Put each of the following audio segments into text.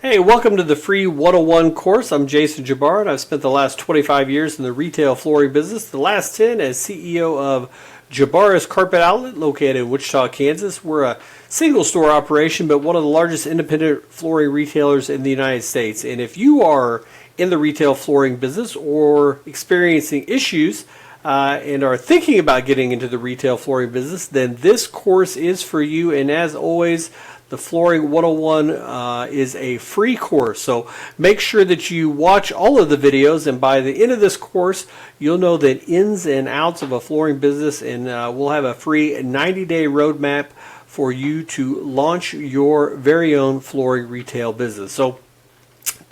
Hey, welcome to the free 101 course. I'm Jason Jabbar, and I've spent the last 25 years in the retail flooring business, the last 10 as CEO of Jabbar's Carpet Outlet located in Wichita, Kansas. We're a single store operation, but one of the largest independent flooring retailers in the United States. And if you are in the retail flooring business or experiencing issues and are thinking about getting into the retail flooring business, then this course is for you. And as always, the Flooring 101 is a free course, so make sure that you watch all of the videos, and by the end of this course, you'll know the ins and outs of a flooring business, and we'll have a free 90-day roadmap for you to launch your very own flooring retail business. So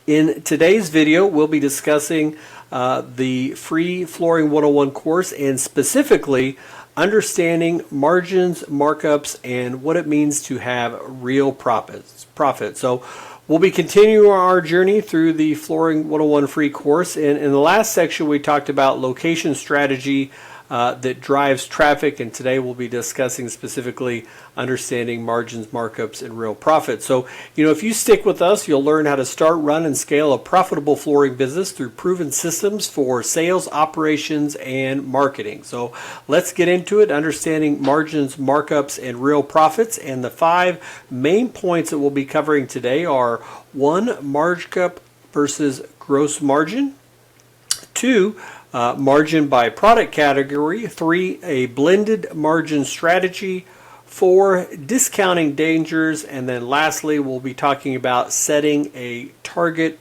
in today's video, we'll be discussing the free Flooring 101 course, and specifically understanding margins, markups, and what it means to have real profit. So we'll be continuing our journey through the Flooring 101 free course. And in the last section, we talked about location strategy that drives traffic, and today we'll be discussing specifically understanding margins, markups, and real profit. So, if you stick with us, you'll learn how to start, run, and scale a profitable flooring business through proven systems for sales, operations, and marketing. So let's get into it, understanding margins, markups, and real profits. And the 5 main points that we'll be covering today are 1, markup versus gross margin; 2, margin by product category; 3, a blended margin strategy; 4, discounting dangers; and then lastly, we'll be talking about setting a target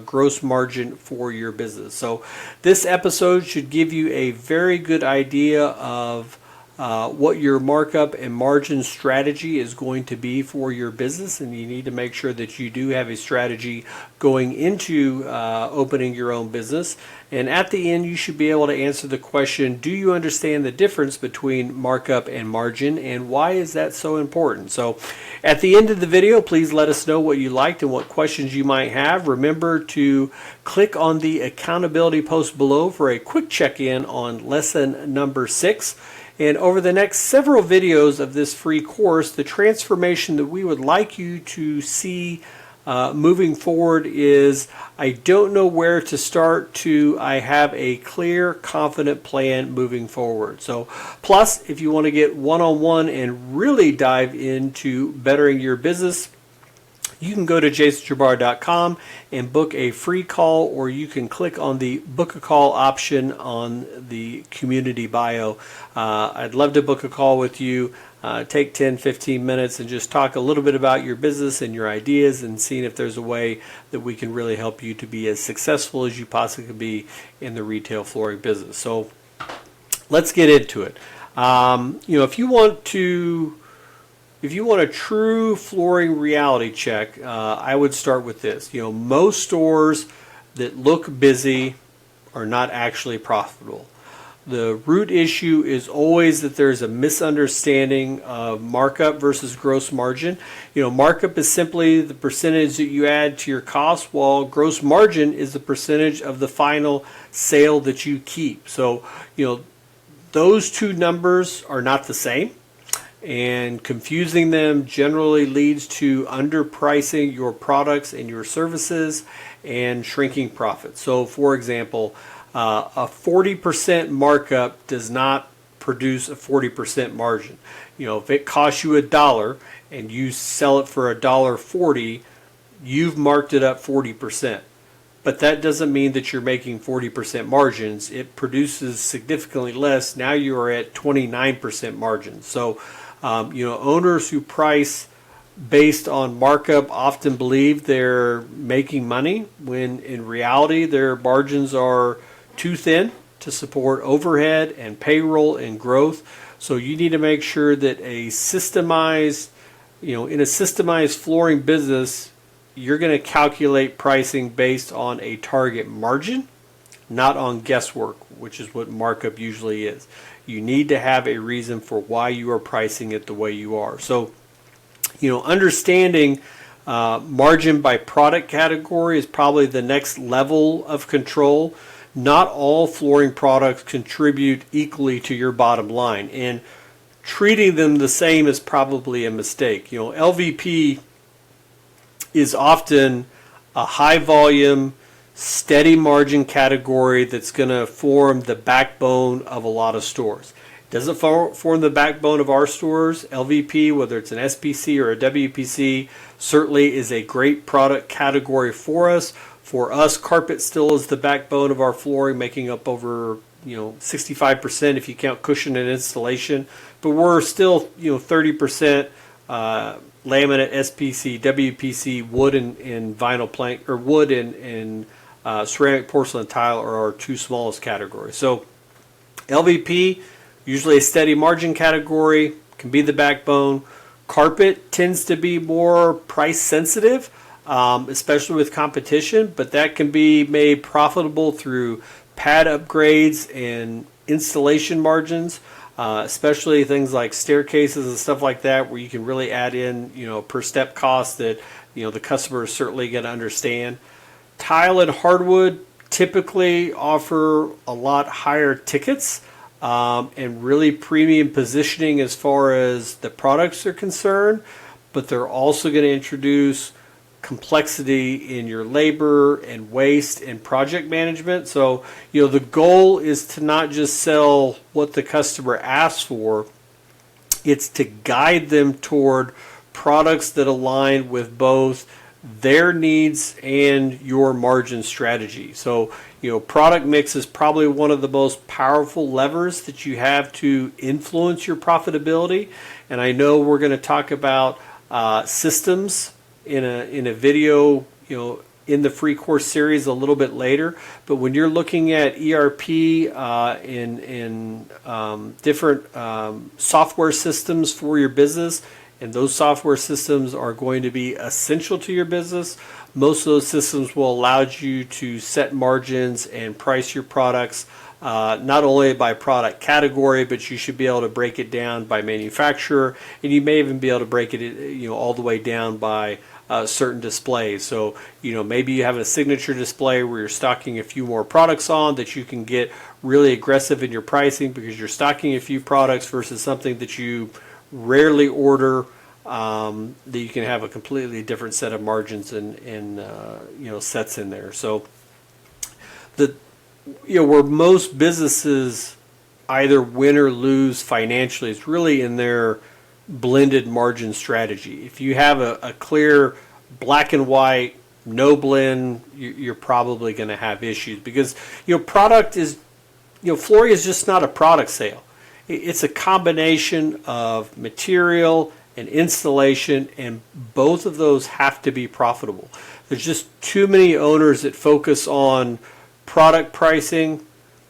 gross margin for your business. So this episode should give you a very good idea of what your markup and margin strategy is going to be for your business, and you need to make sure that you do have a strategy going into opening your own business. And at the end, you should be able to answer the question, do you understand the difference between markup and margin, and why is that so important? So at the end of the video, please let us know what you liked and what questions you might have. Remember to click on the accountability post below for a quick check-in on lesson number 6. And over the next several videos of this free course, the transformation that we would like you to see moving forward is, I don't know where to start, to I have a clear, confident plan moving forward. So plus, if you want to get one-on-one and really dive into bettering your business, you can go to jasonjabbar.com and book a free call, or you can click on the book a call option on the community bio. I'd love to book a call with you. Take 10-15 minutes and just talk a little bit about your business and your ideas, and seeing if there's a way that we can really help you to be as successful as you possibly can be in the retail flooring business. So let's get into it. If you want a true flooring reality check, I would start with this. Most stores that look busy are not actually profitable. The root issue is always that there's a misunderstanding of markup versus gross margin. Markup is simply the percentage that you add to your cost, while gross margin is the percentage of the final sale that you keep. So, those two numbers are not the same, and confusing them generally leads to underpricing your products and your services and shrinking profits. So, for example, a 40% markup does not produce a 40% margin. If it costs you $1 and you sell it for $1.40, you've marked it up 40%. But that doesn't mean that you're making 40% margins. It produces significantly less. Now you are at 29% margins. So, owners who price based on markup often believe they're making money, when in reality their margins are too thin to support overhead and payroll and growth. So you need to make sure that in a systemized flooring business, you're going to calculate pricing based on a target margin, not on guesswork, which is what markup usually is. You need to have a reason for why you are pricing it the way you are. So, understanding margin by product category is probably the next level of control. Not all flooring products contribute equally to your bottom line, and treating them the same is probably a mistake. LVP is often a high volume, steady margin category that's going to form the backbone of a lot of stores. It doesn't form the backbone of our stores. LVP, whether it's an SPC or a WPC, certainly is a great product category for us. For us, carpet still is the backbone of our flooring, making up over 65% if you count cushion and installation. But we're still 30% laminate, SPC, WPC, wood and vinyl plank, or wood and ceramic, porcelain, tile are our two smallest categories. So LVP, usually a steady margin category, can be the backbone. Carpet tends to be more price sensitive, especially with competition, but that can be made profitable through pad upgrades and installation margins, especially things like staircases and stuff like that, where you can really add in per step cost that the customer is certainly going to understand. Tile and hardwood typically offer a lot higher tickets and really premium positioning as far as the products are concerned, but they're also going to introduce complexity in your labor and waste and project management. So, the goal is to not just sell what the customer asks for, it's to guide them toward products that align with both their needs and your margin strategy. So, product mix is probably one of the most powerful levers that you have to influence your profitability. And I know we're going to talk about systems in a video, in the free course series a little bit later. But when you're looking at ERP in different software systems for your business, and those software systems are going to be essential to your business, most of those systems will allow you to set margins and price your products not only by product category, but you should be able to break it down by manufacturer, and you may even be able to break it all the way down by certain displays. So maybe you have a signature display where you're stocking a few more products on that you can get really aggressive in your pricing because you're stocking a few products versus something that you rarely order, that you can have a completely different set of margins and sets in there. So where most businesses either win or lose financially is really in their blended margin strategy. If you have a clear black and white, no blend, you're probably going to have issues because product is flooring is just not a product sale. It's a combination of material and installation, and both of those have to be profitable. There's just too many owners that focus on product pricing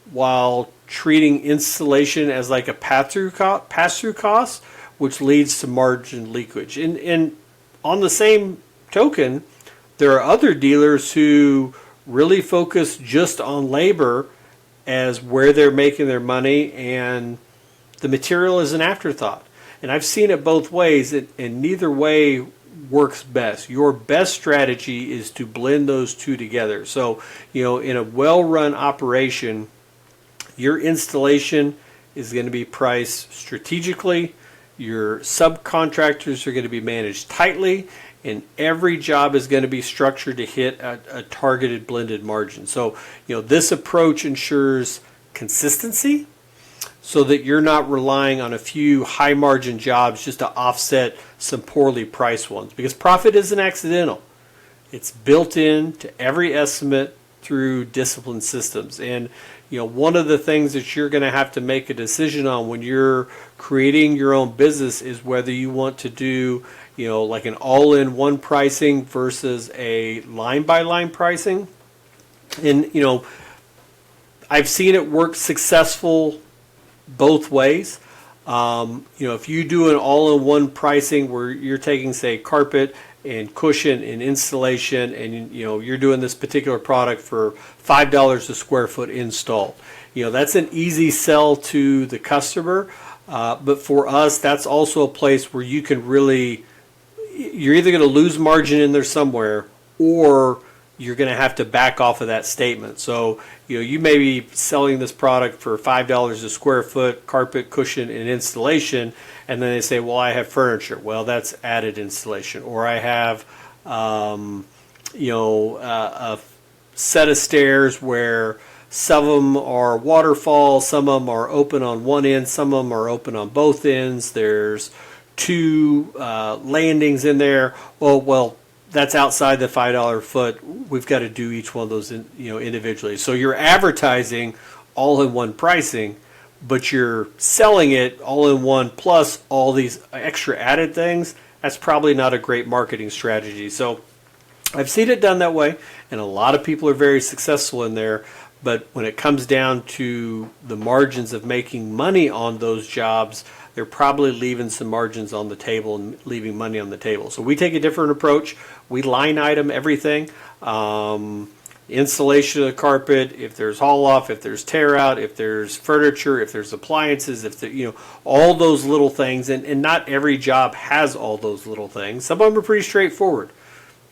while treating installation as like a pass-through cost, which leads to margin leakage. And on the same token, there are other dealers who really focus just on labor as where they're making their money, and the material is an afterthought. And I've seen it both ways, and neither way works best. Your best strategy is to blend those two together. So, in a well-run operation, your installation is going to be priced strategically, your subcontractors are going to be managed tightly, and every job is going to be structured to hit a targeted blended margin. So, this approach ensures consistency so that you're not relying on a few high margin jobs just to offset some poorly priced ones, because profit isn't accidental. It's built into every estimate through disciplined systems. And one of the things that you're going to have to make a decision on when you're creating your own business is whether you want to do like an all-in-one pricing versus a line-by-line pricing. And I've seen it work successful both ways. If you do an all-in-one pricing where you're taking, say, carpet and cushion and installation, and you're doing this particular product for $5 a square foot installed, that's an easy sell to the customer. But for us, that's also a place where you can really, you're either going to lose margin in there somewhere, or you're going to have to back off of that statement. So, you may be selling this product for $5 a square foot, carpet, cushion, and installation, and then they say, well, I have furniture. Well, that's added installation. Or I have A set of stairs where some of them are waterfalls, some of them are open on one end, some of them are open on both ends. There's two landings in there. Well, that's outside the $5 foot. We've got to do each one of those, individually. So you're advertising all-in-one pricing, but you're selling it all-in-one plus all these extra added things. That's probably not a great marketing strategy. So I've seen it done that way, and a lot of people are very successful in there. But when it comes down to the margins of making money on those jobs, they're probably leaving some margins on the table and leaving money on the table. So we take a different approach. We line item everything. Installation of the carpet, if there's haul off, if there's tear out, if there's furniture, if there's appliances, all those little things. And not every job has all those little things. Some of them are pretty straightforward.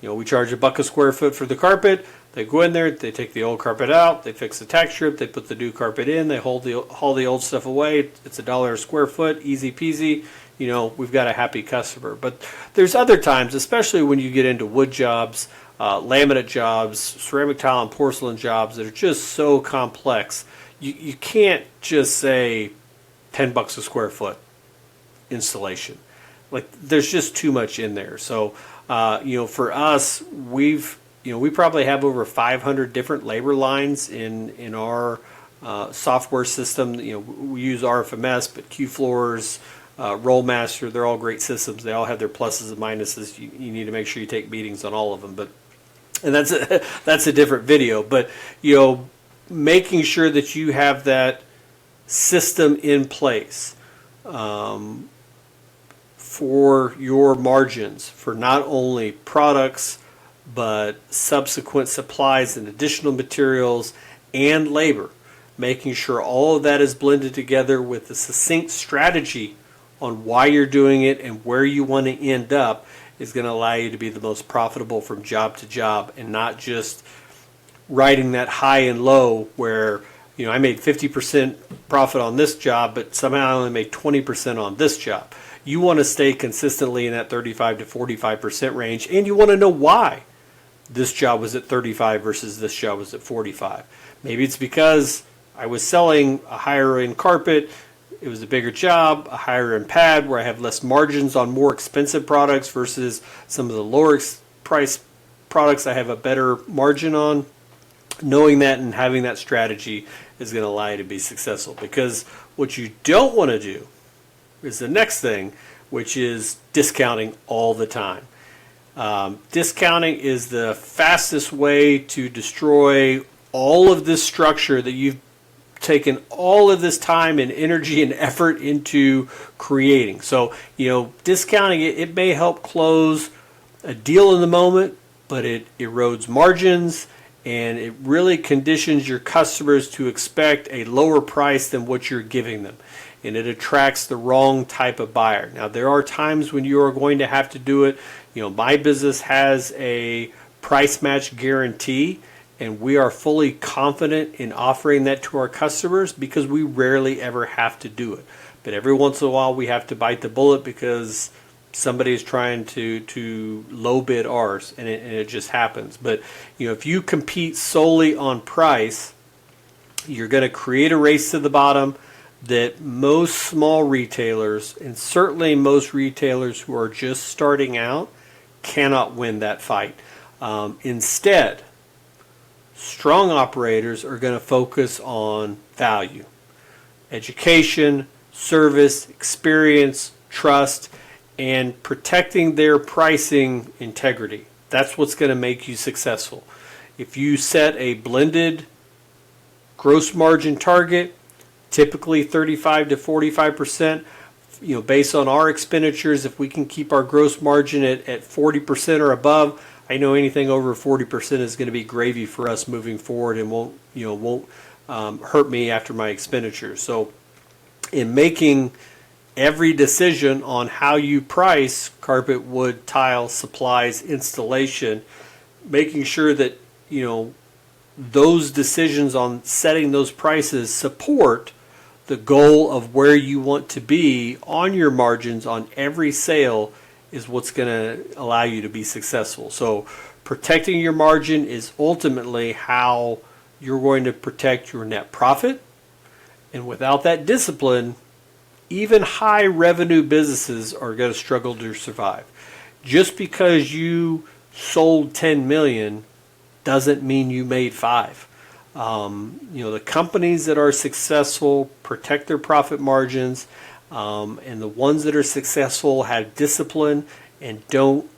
We charge $1 a square foot for the carpet. They go in there, they take the old carpet out, they fix the tack strip, they put the new carpet in, they haul the old stuff away. It's $1 a square foot, easy peasy. We've got a happy customer. But there's other times, especially when you get into wood jobs, laminate jobs, ceramic tile and porcelain jobs that are just so complex. You can't just say $10 a square foot installation. Like, there's just too much in there. So, for us, we probably have over 500 different labor lines in our software system. We use RFMS, but QFloors, Rollmaster, they're all great systems. They all have their pluses and minuses. You need to make sure you take meetings on all of them. And that's a different video. But making sure that you have that system in place for your margins, for not only products but subsequent supplies and additional materials and labor, making sure all of that is blended together with a succinct strategy on why you're doing it and where you want to end up is going to allow you to be the most profitable from job to job, and not just riding that high and low where I made 50% profit on this job, but somehow I only made 20% on this job. You want to stay consistently in that 35 to 45% range, and you want to know why this job was at 35 versus this job was at 45. Maybe it's because I was selling a higher end carpet, it was a bigger job, a higher end pad where I have less margins on more expensive products versus some of the lower price products I have a better margin on. Knowing that and having that strategy is going to allow you to be successful, because what you don't want to do is the next thing, which is discounting all the time. Discounting is the fastest way to destroy all of this structure that you've taken all of this time and energy and effort into creating. So, discounting it may help close a deal in the moment, but it erodes margins and it really conditions your customers to expect a lower price than what you're giving them. And it attracts the wrong type of buyer. Now, there are times when you are going to have to do it. My business has a price match guarantee, and we are fully confident in offering that to our customers because we rarely ever have to do it. But every once in a while, we have to bite the bullet because somebody is trying to low bid ours, and it just happens. But if you compete solely on price, you're going to create a race to the bottom that most small retailers, and certainly most retailers who are just starting out, cannot win that fight. Instead, strong operators are going to focus on value, education, service, experience, trust, and protecting their pricing integrity. That's what's going to make you successful. If you set a blended gross margin target, typically 35 to 45%, based on our expenditures, if we can keep our gross margin at 40% or above, I know anything over 40% is going to be gravy for us moving forward and won't hurt me after my expenditures. So in making every decision on how you price carpet, wood, tile, supplies, installation, making sure that those decisions on setting those prices support the goal of where you want to be on your margins on every sale is what's going to allow you to be successful. So protecting your margin is ultimately how you're going to protect your net profit. And without that discipline, even high revenue businesses are going to struggle to survive. Just because you sold 10 million doesn't mean you made 5. The companies that are successful protect their profit margins, and the ones that are successful have discipline and don't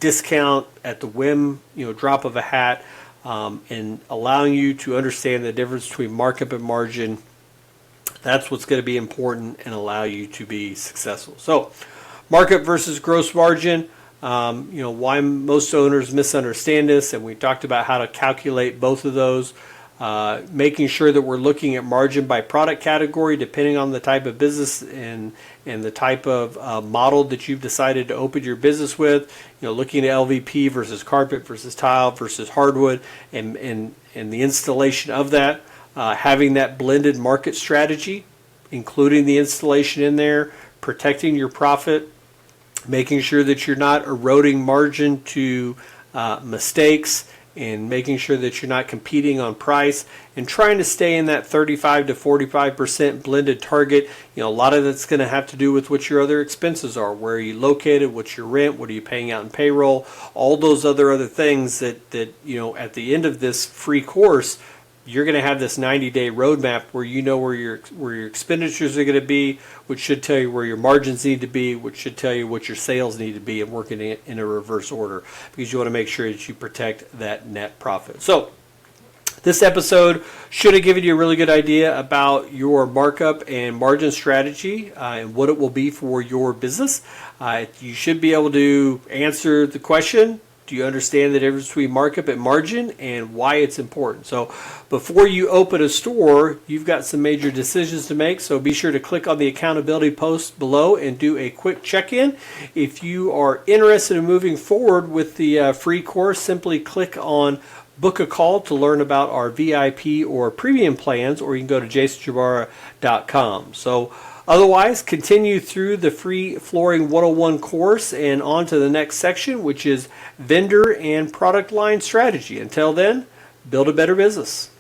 discount at the whim, drop of a hat, and allowing you to understand the difference between markup and margin. That's what's going to be important and allow you to be successful. So markup versus gross margin, why most owners misunderstand this, and we talked about how to calculate both of those. Making sure that we're looking at margin by product category depending on the type of business and the type of model that you've decided to open your business with. Looking at LVP versus carpet versus tile versus hardwood and the installation of that. Having that blended market strategy, including the installation in there, protecting your profit, making sure that you're not eroding margin to mistakes, and making sure that you're not competing on price, and trying to stay in that 35 to 45% blended target. A lot of that's going to have to do with what your other expenses are. Where are you located? What's your rent? What are you paying out in payroll? All those other things that at the end of this free course, you're going to have this 90-day roadmap where you know where your expenditures are going to be, which should tell you where your margins need to be, which should tell you what your sales need to be, and working in a reverse order, because you want to make sure that you protect that net profit. So this episode should have given you a really good idea about your markup and margin strategy and what it will be for your business. You should be able to answer the question, do you understand the difference between markup and margin and why it's important? So before you open a store, you've got some major decisions to make. So be sure to click on the accountability post below and do a quick check-in. If you are interested in moving forward with the free course, simply click on book a call to learn about our VIP or premium plans, or you can go to jasonjabara.com. So otherwise, continue through the free Flooring 101 course and on to the next section, which is vendor and product line strategy. Until then, build a better business.